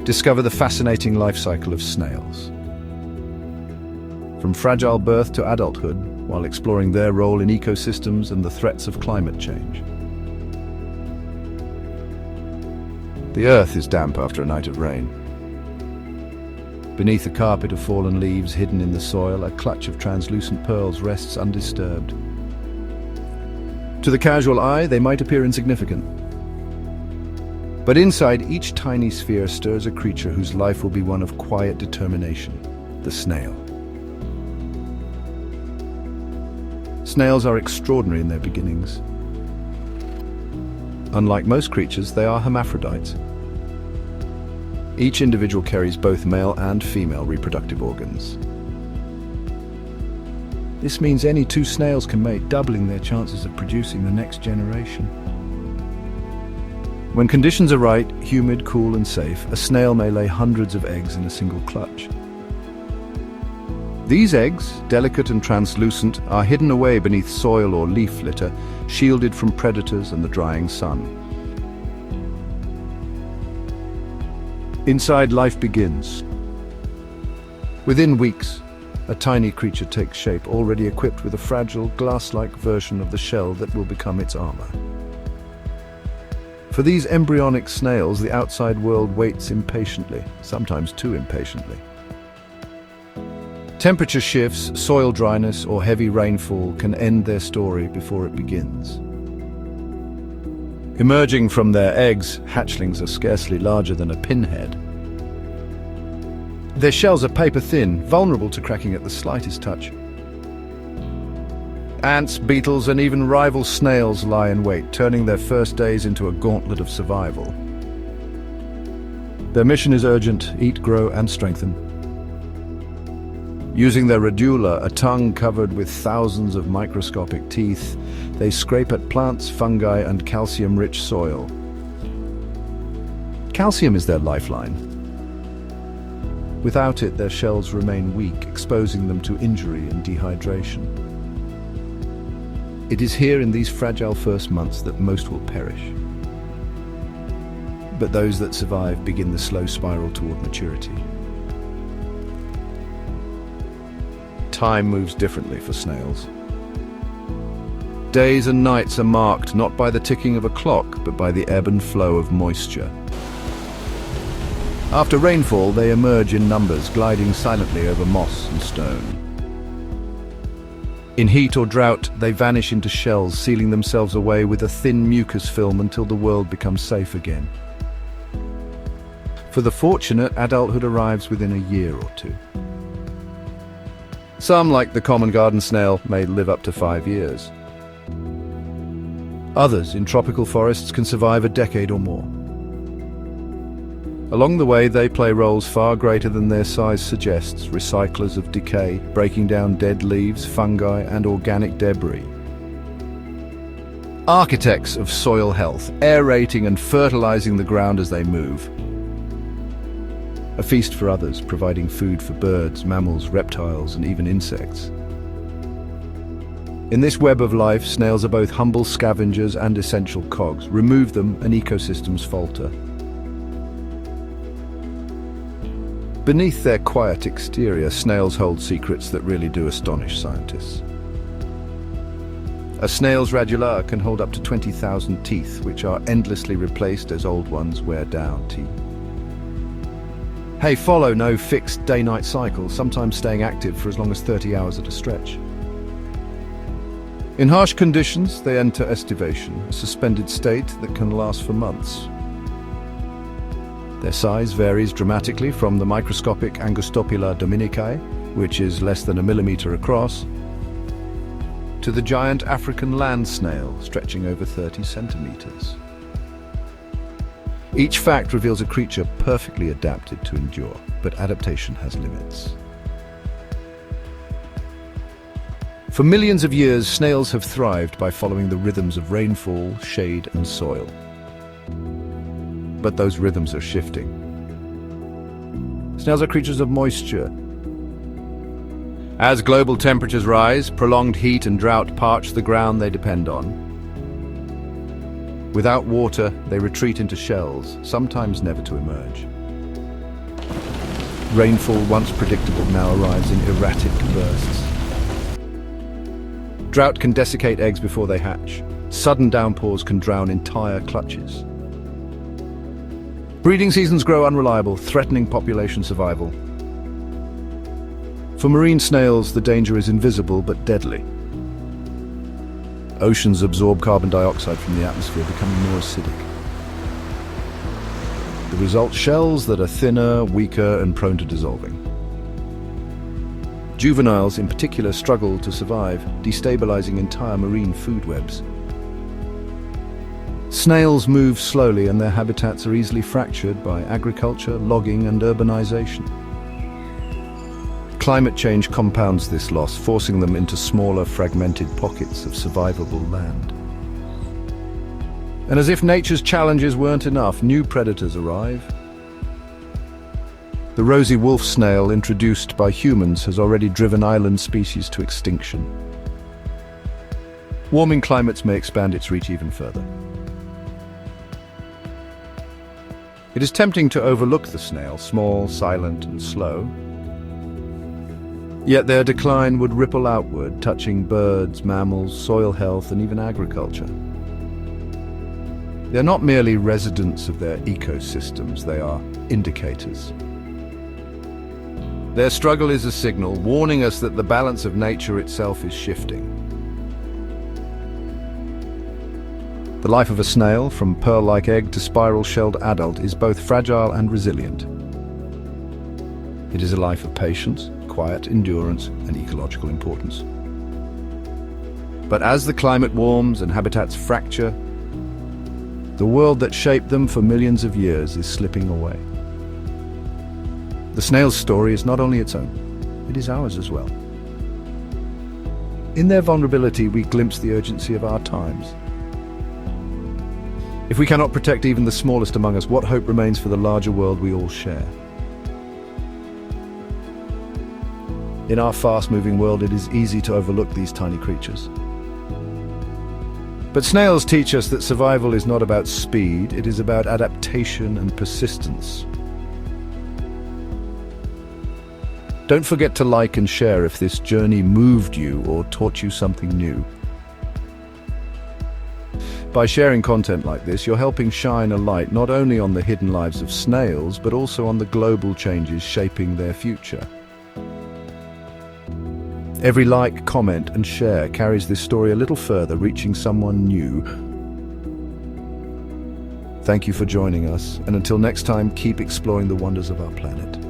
discover the fascinating life cycle of snails. From fragile birth to adulthood, while exploring their role in ecosystems and the threats of climate change. The earth is damp after a night of rain. Beneath a carpet of fallen leaves hidden in the soil, a clutch of translucent pearls rests undisturbed. To the casual eye, they might appear insignificant. But inside each tiny sphere stirs a creature whose life will be one of quiet determination, the snail. Snails are extraordinary in their beginnings. Unlike most creatures, they are hermaphrodites. Each individual carries both male and female reproductive organs. This means any two snails can mate, doubling their chances of producing the next generation. When conditions are right, humid, cool and safe, a snail may lay hundreds of eggs in a single clutch. These eggs, delicate and translucent, are hidden away beneath soil or leaf litter, shielded from predators and the drying sun. Inside, life begins. Within weeks, a tiny creature takes shape, already equipped with a fragile, glass-like version of the shell that will become its armor. For these embryonic snails, the outside world waits impatiently, sometimes too impatiently. Temperature shifts, soil dryness, or heavy rainfall can end their story before it begins. Emerging from their eggs, hatchlings are scarcely larger than a pinhead. Their shells are paper-thin, vulnerable to cracking at the slightest touch. Ants, beetles, and even rival snails lie in wait, turning their first days into a gauntlet of survival. Their mission is urgent: eat, grow, and strengthen. Using their radula, a tongue covered with thousands of microscopic teeth, they scrape at plants, fungi, and calcium-rich soil. Calcium is their lifeline. Without it, their shells remain weak, exposing them to injury and dehydration. It is here in these fragile first months that most will perish. But those that survive begin the slow spiral toward maturity. Time moves differently for snails. Days and nights are marked not by the ticking of a clock, but by the ebb and flow of moisture. After rainfall, they emerge in numbers, gliding silently over moss and stone. In heat or drought, they vanish into shells, sealing themselves away with a thin mucus film until the world becomes safe again. For the fortunate, adulthood arrives within a year or two. Some, like the common garden snail, may live up to 5 years. Others, in tropical forests, can survive a decade or more. Along the way, they play roles far greater than their size suggests: recyclers of decay, breaking down dead leaves, fungi, and organic debris. Architects of soil health, aerating and fertilizing the ground as they move. A feast for others, providing food for birds, mammals, reptiles, and even insects. In this web of life, snails are both humble scavengers and essential cogs. Remove them, and ecosystems falter. Beneath their quiet exterior, snails hold secrets that really do astonish scientists. A snail's radula can hold up to 20,000 teeth, which are endlessly replaced as old ones wear down. Follow no fixed day-night cycle, sometimes staying active for as long as 30 hours at a stretch. In harsh conditions, they enter estivation, a suspended state that can last for months. Their size varies dramatically from the microscopic Angustopula dominici, which is less than a millimeter across, to the giant African land snail, stretching over 30 centimeters. Each fact reveals a creature perfectly adapted to endure, but adaptation has limits. For millions of years, snails have thrived by following the rhythms of rainfall, shade, and soil. But those rhythms are shifting. Snails are creatures of moisture. As global temperatures rise, prolonged heat and drought parch the ground they depend on. Without water, they retreat into shells, sometimes never to emerge. Rainfall, once predictable, now arrives in erratic bursts. Drought can desiccate eggs before they hatch. Sudden downpours can drown entire clutches. Breeding seasons grow unreliable, threatening population survival. For marine snails, the danger is invisible but deadly. Oceans absorb carbon dioxide from the atmosphere, becoming more acidic. The result, shells that are thinner, weaker, and prone to dissolving. Juveniles, in particular, struggle to survive, destabilizing entire marine food webs. Snails move slowly, and their habitats are easily fractured by agriculture, logging, and urbanization. Climate change compounds this loss, forcing them into smaller, fragmented pockets of survivable land. And as if nature's challenges weren't enough, new predators arrive. The rosy wolf snail, introduced by humans, has already driven island species to extinction. Warming climates may expand its reach even further. It is tempting to overlook the snail, small, silent, and slow. Yet their decline would ripple outward, touching birds, mammals, soil health, and even agriculture. They're not merely residents of their ecosystems, they are indicators. Their struggle is a signal, warning us that the balance of nature itself is shifting. The life of a snail, from pearl-like egg to spiral-shelled adult, is both fragile and resilient. It is a life of patience, quiet endurance, and ecological importance. But as the climate warms and habitats fracture, the world that shaped them for millions of years is slipping away. The snail's story is not only its own, it is ours as well. In their vulnerability, we glimpse the urgency of our times. If we cannot protect even the smallest among us, what hope remains for the larger world we all share? In our fast-moving world, it is easy to overlook these tiny creatures. But snails teach us that survival is not about speed, it is about adaptation and persistence. Don't forget to like and share if this journey moved you or taught you something new. By sharing content like this, you're helping shine a light not only on the hidden lives of snails, but also on the global changes shaping their future. Every like, comment, and share carries this story a little further, reaching someone new. Thank you for joining us, and until next time, keep exploring the wonders of our planet.